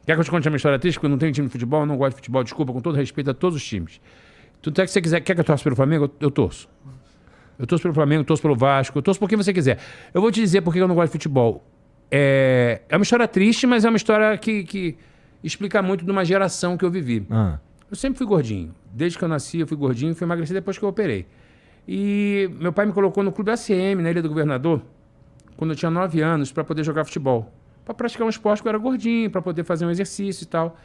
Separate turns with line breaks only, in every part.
Quer que eu te conte a minha história triste? Porque eu não tenho time de futebol, eu não gosto de futebol, desculpa, com todo respeito a todos os times. Tudo é que você quiser, quer que eu torça pelo Flamengo? Eu torço. Eu torço pelo Flamengo, torço pelo Vasco, eu torço por quem você quiser. Eu vou te dizer por que eu não gosto de futebol. É uma história triste, mas é uma história que explica muito de uma geração que eu vivi. Eu sempre fui gordinho. Desde que eu nasci, eu fui gordinho e fui emagrecido depois que eu operei. E meu pai me colocou no Clube ACM, na Ilha do Governador, quando eu tinha 9 anos, para poder jogar futebol. Para praticar um esporte que eu era gordinho, para poder fazer um exercício e tal.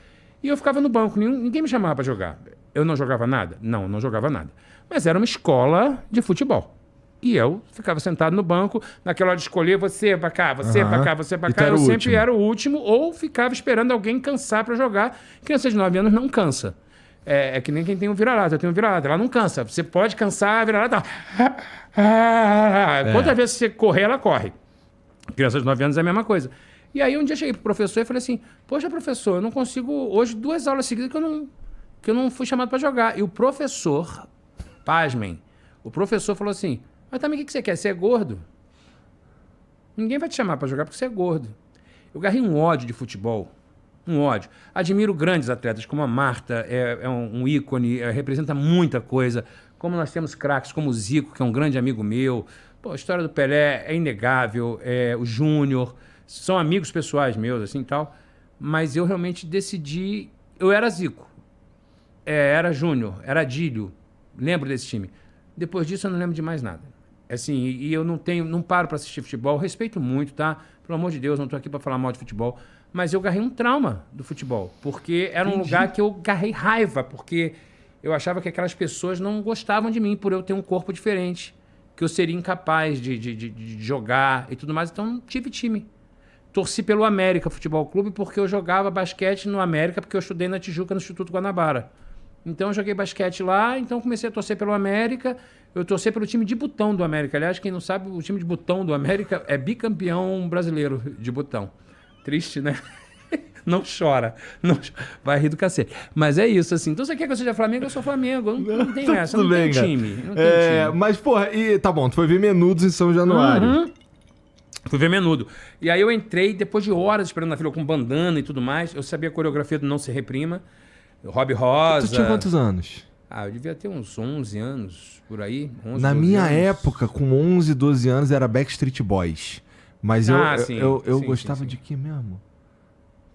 E eu ficava no banco, ninguém me chamava para jogar. Eu não jogava nada? Não jogava nada. Mas era uma escola de futebol. E eu ficava sentado no banco, naquela hora de escolher você pra cá, você pra cá, você pra cá. Eu sempre era o último, ou ficava esperando alguém cansar para jogar. Criança de 9 anos não cansa. É que nem quem tem um vira-lata. Eu tenho um vira-lata, ela não cansa. Você pode cansar, a vira-lata... Quantas vezes você correr, ela corre. Criança de 9 anos é a mesma coisa. E aí um dia eu cheguei pro professor e falei assim, poxa, professor, eu não consigo... Hoje 2 aulas seguidas que eu não fui chamado para jogar. E o professor, pasmem, o professor falou assim, mas também o que você quer? Você é gordo? Ninguém vai te chamar para jogar porque você é gordo. Eu garrei um ódio de futebol. Um ódio. Admiro grandes atletas, como a Marta, é um ícone, representa muita coisa. Como nós temos craques como o Zico, que é um grande amigo meu. Pô, a história do Pelé é inegável. O Júnior, são amigos pessoais meus, assim, tal. Mas eu realmente decidi... Eu era Zico. Era Júnior, era Adílio. Lembro desse time. Depois disso, eu não lembro de mais nada. Assim, e eu não paro para assistir futebol. Respeito muito, tá? Pelo amor de Deus, não tô aqui para falar mal de futebol. Mas eu garrei um trauma do futebol. Porque era um lugar que eu garrei raiva. Porque eu achava que aquelas pessoas não gostavam de mim por eu ter um corpo diferente. Que eu seria incapaz de jogar e tudo mais. Então, não tive time. Torci pelo América Futebol Clube porque eu jogava basquete no América, porque eu estudei na Tijuca, no Instituto Guanabara. Então eu joguei basquete lá, então comecei a torcer pelo América. Eu torci pelo time de botão do América. Aliás, quem não sabe, o time de botão do América é bicampeão brasileiro de botão. Triste, né? Não chora. Vai rir do cacete. Mas é isso, assim. Então você quer que eu seja Flamengo? Eu sou Flamengo. Não tem essa, não tem time. Não tem time.
Mas, porra, tá bom, tu foi ver Menudos em São Januário.
Fui ver Menudo. E aí eu entrei, depois de horas esperando na fila com bandana e tudo mais. Eu sabia a coreografia do Não Se Reprima. Rob Rosa.
Tu tinha quantos anos?
Eu devia ter uns 11 anos, por aí. 11,
Na minha
anos.
época, com 11, 12 anos, era Backstreet Boys. Mas eu gostava de quê mesmo?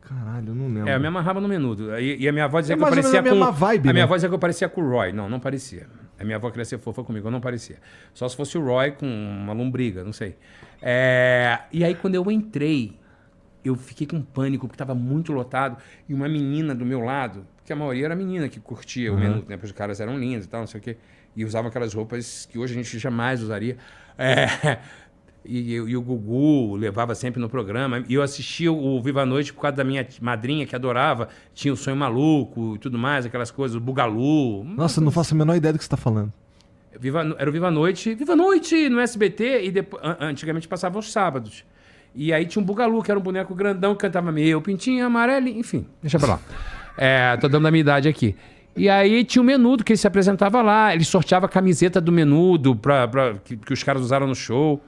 Caralho, eu não lembro.
Eu me amarrava no Menudo. E a minha avó dizia que eu
mais ou
parecia
menos a mesma vibe,
A minha
né?
avó dizia que eu parecia com o Roy. Não parecia. A minha avó queria ser fofa comigo, eu não parecia. Só se fosse o Roy com uma lombriga, não sei. E aí, quando eu entrei, eu fiquei com pânico, porque estava muito lotado. E uma menina do meu lado, porque a maioria era menina que curtia o Menudo, né? Porque os caras eram lindos e tal, não sei o quê. E usavam aquelas roupas que hoje a gente jamais usaria. E o Gugu levava sempre no programa. E eu assistia o Viva a Noite por causa da minha madrinha, que adorava. Tinha o Sonho Maluco e tudo mais, aquelas coisas, o Bugalu.
Nossa, não faço a menor ideia do que você tá falando.
Era o Viva a Noite no SBT, e depois, antigamente passava aos sábados. E aí tinha um Bugalu, que era um boneco grandão, que cantava meu pintinho amarelo, enfim, deixa pra lá. Tô dando a minha idade aqui. E aí tinha o Menudo, que ele se apresentava lá, ele sorteava a camiseta do Menudo que os caras usaram no show.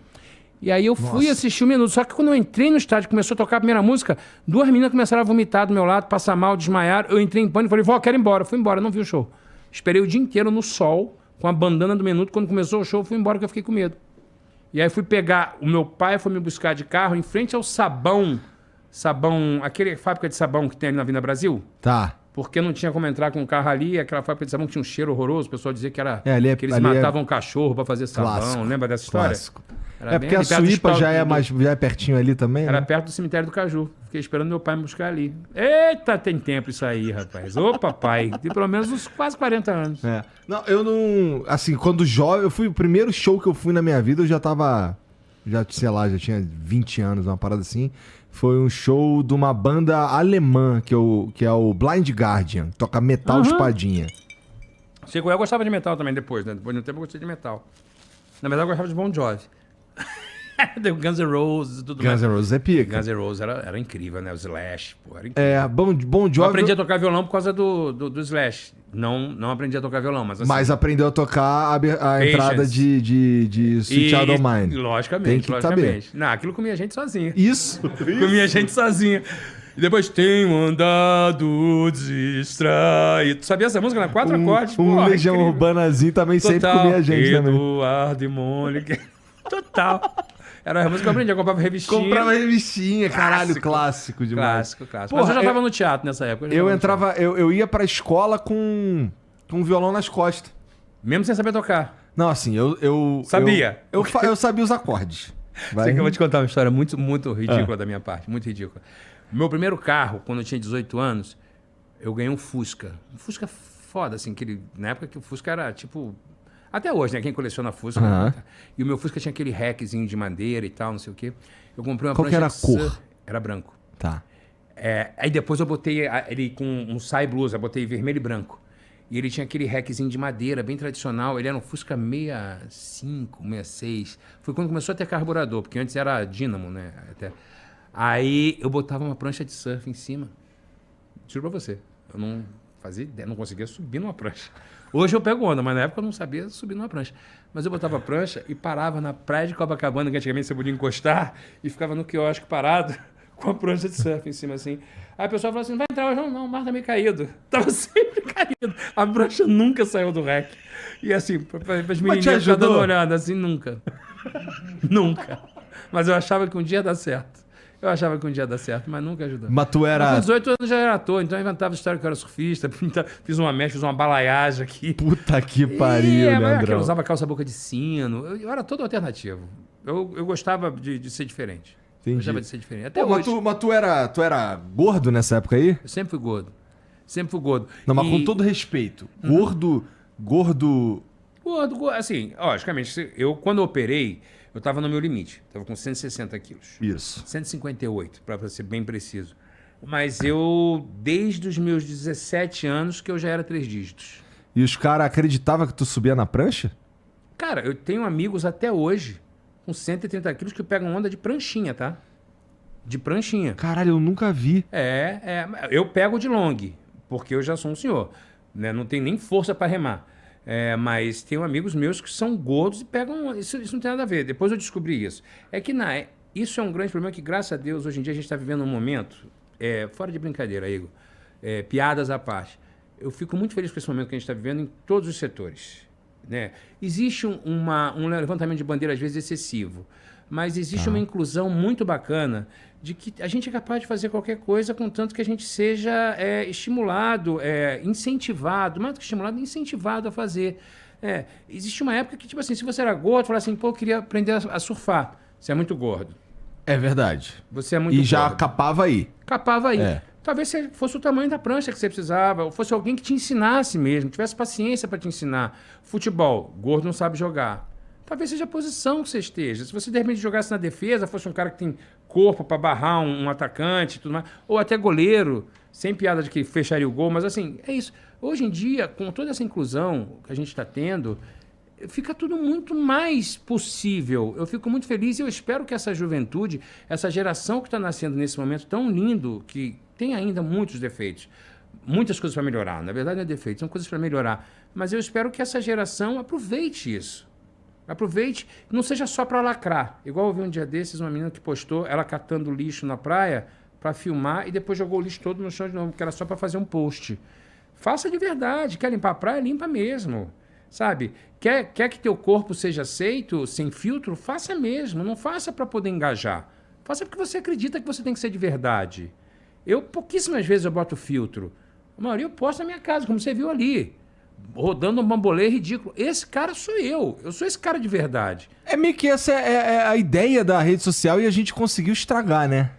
E aí eu fui assistir o Menudo. Só que quando eu entrei no estádio, começou a tocar a primeira música, 2 meninas começaram a vomitar do meu lado, passar mal, desmaiar. Eu entrei em pânico e falei, vó, quero ir embora. Fui embora, não vi o show. Esperei o dia inteiro no sol, com a bandana do Menudo. Quando começou o show, fui embora, que eu fiquei com medo. E aí fui pegar... O meu pai foi me buscar de carro em frente ao Sabão. Aquele fábrica de sabão que tem ali na Avenida Brasil.
Tá.
Porque não tinha como entrar com um carro ali. Aquela fábrica de sabão que tinha um cheiro horroroso. O pessoal dizia que era... que eles matavam cachorro pra fazer sabão.
Clássico,
Lembra dessa história?
Clássico. Porque a Suípa já é pertinho ali também,
Era
né?
perto do cemitério do Caju. Fiquei esperando meu pai me buscar ali. Eita, tem tempo isso aí, rapaz. Ô, papai. Tem pelo menos uns quase 40 anos.
Não, eu não... Assim, quando jovem... Eu fui... O primeiro show que eu fui na minha vida, eu já tava... Já tinha 20 anos, uma parada assim. Foi um show de uma banda alemã, que é o Blind Guardian. Toca metal espadinha.
Eu gostava de metal também depois, né? Depois de um tempo eu gostei de metal. Na verdade, eu gostava de Bon Jovi. Guns N' Roses e tudo mais.
Guns N' Roses é pica.
Guns N' Roses era incrível, né? O Slash, pô, era incrível.
Bon Jovi...
Eu aprendi a tocar violão por causa do Slash. Não aprendi a tocar violão, mas assim...
Mas aprendeu a tocar a entrada de Sweet Child O' Mine.
Logicamente,
Tem que saber.
Não, aquilo comia gente sozinha.
Isso.
Comia gente sozinha. E depois tenho andado distraído. Tu sabia essa música na 4 acordes?
Um Legião
incrível.
Urbanazinho também sempre comia a gente também.
Eduardo e Mônica. Total. Era a música que eu aprendi. Eu comprava revistinha.
Comprava revistinha, caralho, clássico demais.
Clássico.
Porra,
Mas eu já tava no teatro nessa época.
Eu ia pra escola com um violão nas costas.
Mesmo sem saber tocar.
Não, assim, eu
Sabia.
Eu sabia os acordes.
Sei que eu vou te contar uma história muito, muito ridícula da minha parte. Muito ridícula. Meu primeiro carro, quando eu tinha 18 anos, eu ganhei um Fusca. Um Fusca foda, assim, na época que o Fusca era tipo... Até hoje, né? Quem coleciona Fusca.
Uhum.
E o meu Fusca tinha aquele rackzinho de madeira e tal, não sei o quê. Eu comprei uma
Qual que era a cor?
Era branco.
Tá.
Aí depois eu botei ele com um sai blusa, botei vermelho e branco. E ele tinha aquele rackzinho de madeira, bem tradicional. Ele era um Fusca 65, 66. Foi quando começou a ter carburador, porque antes era dínamo, né? Aí eu botava uma prancha de surf em cima. Juro pra você. Eu não fazia ideia, não conseguia subir numa prancha. Hoje eu pego onda, mas na época eu não sabia subir numa prancha. Mas eu botava a prancha e parava na praia de Copacabana, que antigamente você podia encostar, e ficava no quiosque parado com a prancha de surf em cima, assim. Aí a pessoa falou assim, não vai entrar hoje? Não, o mar tá meio caído. Tava sempre caído. A prancha nunca saiu do rack. E assim, para as menininhas ficar dando uma olhada, assim, nunca. Nunca. Mas eu achava que um dia ia dar certo. Mas nunca ajudou.
Mas tu era...
Mas com 18 anos já era ator, então eu inventava história que eu era surfista, fiz uma mecha, fiz uma balaiagem aqui.
Puta que pariu, Leandrão.
Eu usava calça boca de sino, eu era todo alternativo. Eu gostava de ser diferente.
Entendi.
Eu gostava de ser diferente. Até hoje.
Mas tu era gordo nessa época aí?
Eu sempre fui gordo.
Não, mas com todo respeito. Gordo,
assim, logicamente, quando eu operei, eu tava no meu limite. Tava com 160 quilos.
Isso.
158, para ser bem preciso. Mas desde os meus 17 anos, que eu já era 3 dígitos.
E os caras acreditavam que tu subia na prancha?
Cara, eu tenho amigos até hoje com 130 quilos que pegam onda de pranchinha, tá? De pranchinha.
Caralho, eu nunca vi.
Eu pego de long, porque eu já sou um senhor. Né? Não tenho nem força para remar. Mas tenho amigos meus que são gordos e pegam... Isso não tem nada a ver. Depois eu descobri isso. Isso é um grande problema que, graças a Deus, hoje em dia a gente está vivendo um momento... fora de brincadeira, Igor. Piadas à parte. Eu fico muito feliz com esse momento que a gente está vivendo em todos os setores. Né? Existe um levantamento de bandeira, às vezes, excessivo. Mas existe uma inclusão muito bacana de que a gente é capaz de fazer qualquer coisa, contanto que a gente seja estimulado, incentivado, mais do que estimulado, incentivado a fazer. Existe uma época que, tipo assim, se você era gordo, falava assim, pô, eu queria aprender a surfar. Você é muito gordo.
É verdade.
Você é muito gordo.
E já capava aí.
Capava aí. Talvez fosse o tamanho da prancha que você precisava, ou fosse alguém que te ensinasse mesmo, tivesse paciência para te ensinar. Futebol, gordo não sabe jogar. Talvez seja a posição que você esteja. Se você, de repente, jogasse na defesa, fosse um cara que tem corpo para barrar um atacante e tudo mais, ou até goleiro, sem piada de que fecharia o gol, mas assim, é isso. Hoje em dia, com toda essa inclusão que a gente está tendo, fica tudo muito mais possível. Eu fico muito feliz e eu espero que essa juventude, essa geração que está nascendo nesse momento tão lindo, que tem ainda muitos defeitos, muitas coisas para melhorar. Na verdade, não é defeito, são coisas para melhorar. Mas eu espero que essa geração aproveite isso. Aproveite, não seja só para lacrar. Igual eu vi um dia desses, uma menina que postou ela catando lixo na praia para filmar e depois jogou o lixo todo no chão de novo, porque era só para fazer um post. Faça de verdade. Quer limpar a praia? Limpa mesmo. Sabe? Quer que teu corpo seja aceito sem filtro? Faça mesmo. Não faça para poder engajar. Faça porque você acredita que você tem que ser de verdade. Pouquíssimas vezes eu boto filtro. A maioria eu posto na minha casa, como você viu ali. Rodando um bambolê ridículo. Esse cara sou eu. Eu sou esse cara de verdade.
É meio que essa é a ideia da rede social e a gente conseguiu estragar, né?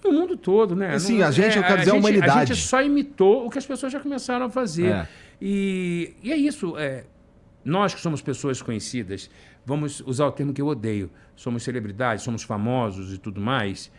No mundo todo, né?
Assim, eu quero dizer a humanidade.
A gente só imitou o que as pessoas já começaram a fazer. E é isso. Nós que somos pessoas conhecidas, vamos usar o termo que eu odeio. Somos celebridades, somos famosos e tudo mais.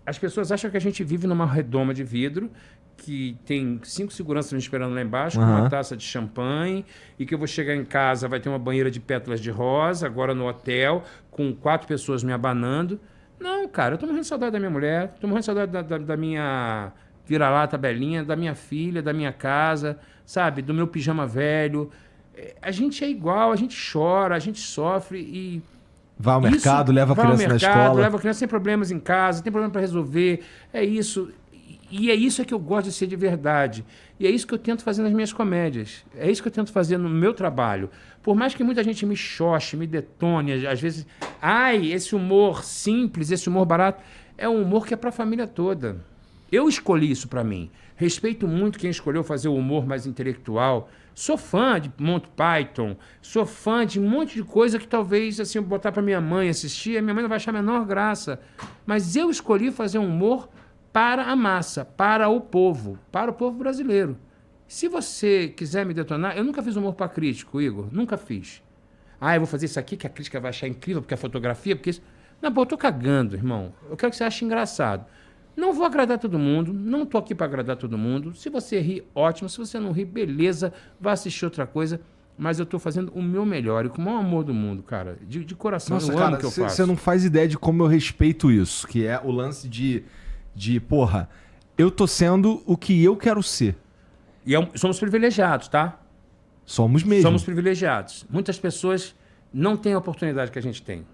As pessoas acham que a gente vive numa redoma de vidro, que tem 5 seguranças me esperando lá embaixo, com uma taça de champanhe, e que eu vou chegar em casa, vai ter uma banheira de pétalas de rosa, agora no hotel, com 4 pessoas me abanando. Não, cara, eu tô morrendo de saudade da minha mulher, tô morrendo de saudade da minha vira-lata belinha, da minha filha, da minha casa, sabe? Do meu pijama velho. A gente é igual, a gente chora, a gente sofre e
Vai ao mercado, leva a
vai ao
criança
mercado,
na escola.
leva a criança sem problemas em casa, tem problema para resolver. É isso. E é isso que eu gosto de ser de verdade. E é isso que eu tento fazer nas minhas comédias. É isso que eu tento fazer no meu trabalho. Por mais que muita gente me xoxe, me detone, às vezes... Ai, esse humor simples, esse humor barato, é um humor que é para a família toda. Eu escolhi isso para mim. Respeito muito quem escolheu fazer o humor mais intelectual. Sou fã de Monty Python. Sou fã de um monte de coisa que talvez, assim, eu botar para minha mãe assistir, a minha mãe não vai achar a menor graça. Mas eu escolhi fazer um humor para a massa, para o povo brasileiro. Se você quiser me detonar, eu nunca fiz humor para crítico, Igor. Nunca fiz. Ah, eu vou fazer isso aqui que a crítica vai achar incrível, porque a fotografia, porque isso... Não, pô, eu tô cagando, irmão. Eu quero que você ache engraçado. Não vou agradar todo mundo, não tô aqui para agradar todo mundo. Se você rir, ótimo. Se você não rir, beleza, vá assistir outra coisa. Mas eu tô fazendo o meu melhor e com o maior amor do mundo, cara. De coração,
Nossa,
eu amo o que eu faço.
Você não faz ideia de como eu respeito isso, que é o lance de porra, eu tô sendo o que eu quero ser.
E somos privilegiados, tá?
Somos mesmo.
Somos privilegiados. Muitas pessoas não têm a oportunidade que a gente tem.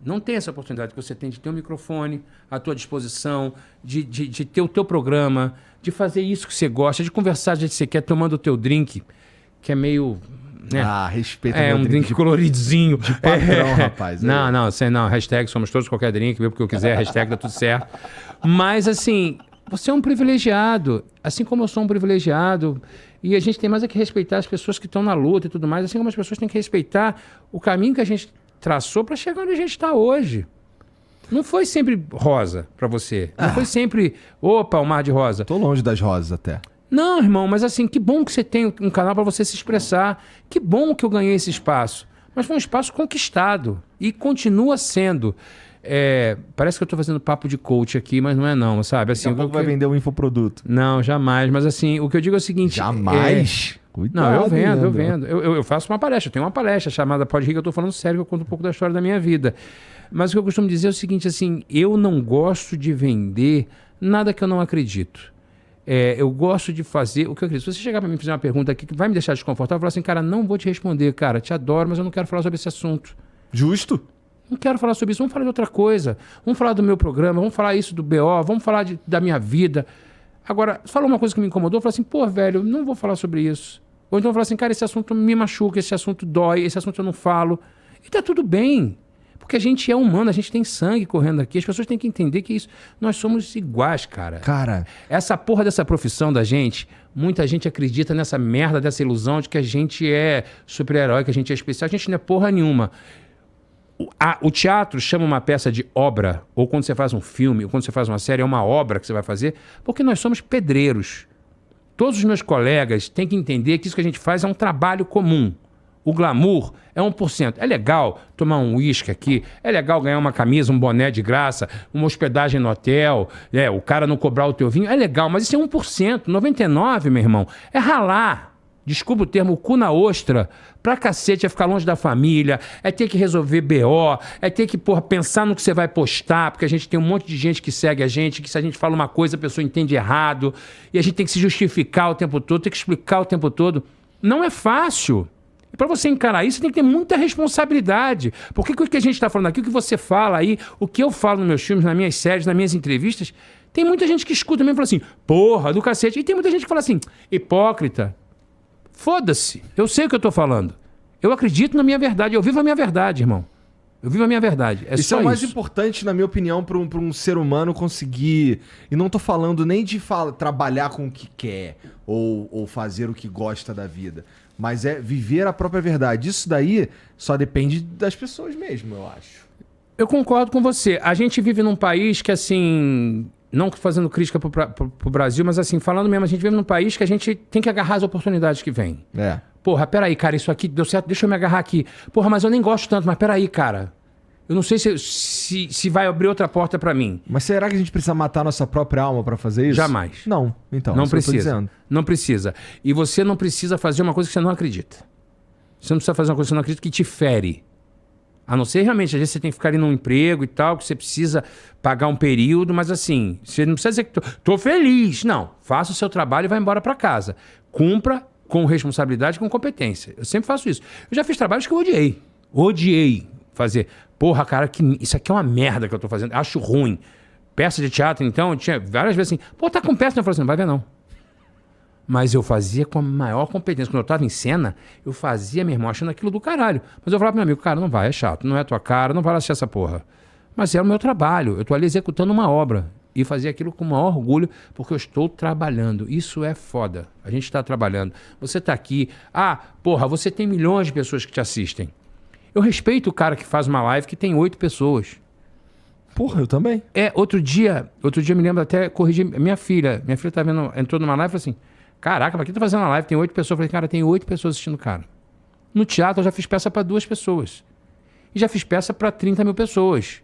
Não tem essa oportunidade que você tem de ter um microfone à tua disposição, de ter o teu programa, de fazer isso que você gosta, de conversar do jeito que você quer, tomando o teu drink, que é meio... Né?
Ah, respeita
meu um drink coloridinho.
De patrão, rapaz.
Não, hashtag somos todos qualquer drink, bebo porque eu quiser, hashtag dá tudo certo. Mas, assim, você é um privilegiado, assim como eu sou um privilegiado, e a gente tem mais é que respeitar as pessoas que estão na luta e tudo mais, assim como as pessoas têm que respeitar o caminho que a gente traçou para chegar onde a gente está hoje. Não foi sempre rosa para você. Não foi sempre, opa, o mar de rosa.
Tô longe das rosas até.
Não, irmão, mas assim, que bom que você tem um canal para você se expressar. Que bom que eu ganhei esse espaço. Mas foi um espaço conquistado e continua sendo. Parece que eu tô fazendo papo de coach aqui, mas não é não, sabe? Assim,
Daqui a pouco vai vender um infoproduto.
Não, jamais. Mas assim, o que eu digo é o seguinte...
Jamais?
Cuidado, não, eu vendo. Eu faço uma palestra. Eu tenho uma palestra chamada Pode Rir, que eu tô falando sério, que eu conto um pouco da história da minha vida. Mas o que eu costumo dizer é o seguinte, assim, eu não gosto de vender nada que eu não acredito. Eu gosto de fazer o que eu acredito. Se você chegar para mim e fazer uma pergunta aqui que vai me deixar desconfortável, eu falo assim, cara, não vou te responder, cara, te adoro, mas eu não quero falar sobre esse assunto.
Justo.
Não quero falar sobre isso, vamos falar de outra coisa. Vamos falar do meu programa, vamos falar isso do BO, vamos falar da minha vida. Agora, falou uma coisa que me incomodou, eu falo assim, pô, velho, não vou falar sobre isso. Ou então eu falo assim, cara, esse assunto me machuca, esse assunto dói, esse assunto eu não falo. E tá tudo bem. Porque a gente é humano, a gente tem sangue correndo aqui. As pessoas têm que entender que isso, nós somos iguais, cara.
Cara...
Essa porra dessa profissão da gente, muita gente acredita nessa merda, dessa ilusão de que a gente é super-herói, que a gente é especial. A gente não é porra nenhuma. O teatro chama uma peça de obra, ou quando você faz um filme, ou quando você faz uma série, é uma obra que você vai fazer, porque nós somos pedreiros. Todos os meus colegas têm que entender que isso que a gente faz é um trabalho comum. O glamour é 1%. É legal tomar um uísque aqui, é legal ganhar uma camisa, um boné de graça, uma hospedagem no hotel, o cara não cobrar o teu vinho, é legal, mas isso é 1%. 99%, meu irmão, é ralar. Desculpa o termo, o cu na ostra, pra cacete, é ficar longe da família, é ter que resolver BO, é ter que, pensar no que você vai postar, porque a gente tem um monte de gente que segue a gente, que se a gente fala uma coisa, a pessoa entende errado, e a gente tem que se justificar o tempo todo, tem que explicar o tempo todo. Não é fácil. E para você encarar isso, você tem que ter muita responsabilidade. Porque o que a gente está falando aqui, o que você fala aí, o que eu falo nos meus filmes, nas minhas séries, nas minhas entrevistas, tem muita gente que escuta mesmo e fala assim, porra, do cacete. E tem muita gente que fala assim, hipócrita. Foda-se, eu sei o que eu tô falando. Eu acredito na minha verdade, eu vivo a minha verdade, irmão. Eu vivo a minha verdade.
Isso é o mais importante, na minha opinião, para um ser humano conseguir... E não tô falando nem de trabalhar com o que quer ou fazer o que gosta da vida. Mas é viver a própria verdade. Isso daí só depende das pessoas mesmo, eu acho.
Eu concordo com você. A gente vive num país que, assim... Não fazendo crítica pro Brasil, mas assim, falando mesmo, a gente vive num país que a gente tem que agarrar as oportunidades que vêm. Porra, peraí, cara, isso aqui deu certo, deixa eu me agarrar aqui. Porra, mas eu nem gosto tanto, mas peraí, cara. Eu não sei se vai abrir outra porta pra mim.
Mas será que a gente precisa matar nossa própria alma pra fazer isso?
Jamais.
Não, então.
Não precisa. Não precisa. E você não precisa fazer uma coisa que você não acredita. Você não precisa fazer uma coisa que você não acredita que te fere. A não ser realmente, às vezes você tem que ficar ali num emprego e tal, que você precisa pagar um período, mas assim, você não precisa dizer que tô feliz. Não, faça o seu trabalho e vai embora pra casa. Cumpra com responsabilidade e com competência. Eu sempre faço isso. Eu já fiz trabalhos que eu odiei. Odiei fazer. Porra, cara, isso aqui é uma merda que eu tô fazendo. Acho ruim. Peça de teatro, então, eu tinha várias vezes assim, pô, tá com peça? Eu falei assim, não vai ver não. Mas eu fazia com a maior competência. Quando eu tava em cena, eu fazia, meu irmão, achando aquilo do caralho. Mas eu falava pro meu amigo, cara, não vai, é chato, não é a tua cara, não vai assistir essa porra. Mas era o meu trabalho, eu tô ali executando uma obra. E fazia aquilo com o maior orgulho, porque eu estou trabalhando. Isso é foda. A gente está trabalhando. Você tá aqui, porra, você tem milhões de pessoas que te assistem. Eu respeito o cara que faz uma live que tem 8 pessoas.
Porra, eu também.
Outro dia eu me lembro até corrigir minha filha. Minha filha tá vendo, entrou numa live e falou assim, caraca, mas quem tá fazendo uma live? Tem 8 pessoas. Eu falei, cara, tem 8 pessoas assistindo o cara. No teatro eu já fiz peça para 2 pessoas. E já fiz peça para 30 mil pessoas.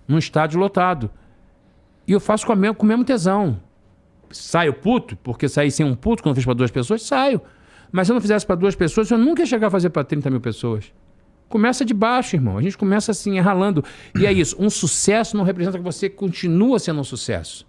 Num estádio lotado. E eu faço com o mesmo tesão. Saio puto, porque saí sem um puto quando eu fiz para 2 pessoas, saio. Mas se eu não fizesse para 2 pessoas, eu nunca ia chegar a fazer para 30 mil pessoas. Começa de baixo, irmão. A gente começa assim, ralando. E é isso. Um sucesso não representa que você continua sendo um sucesso.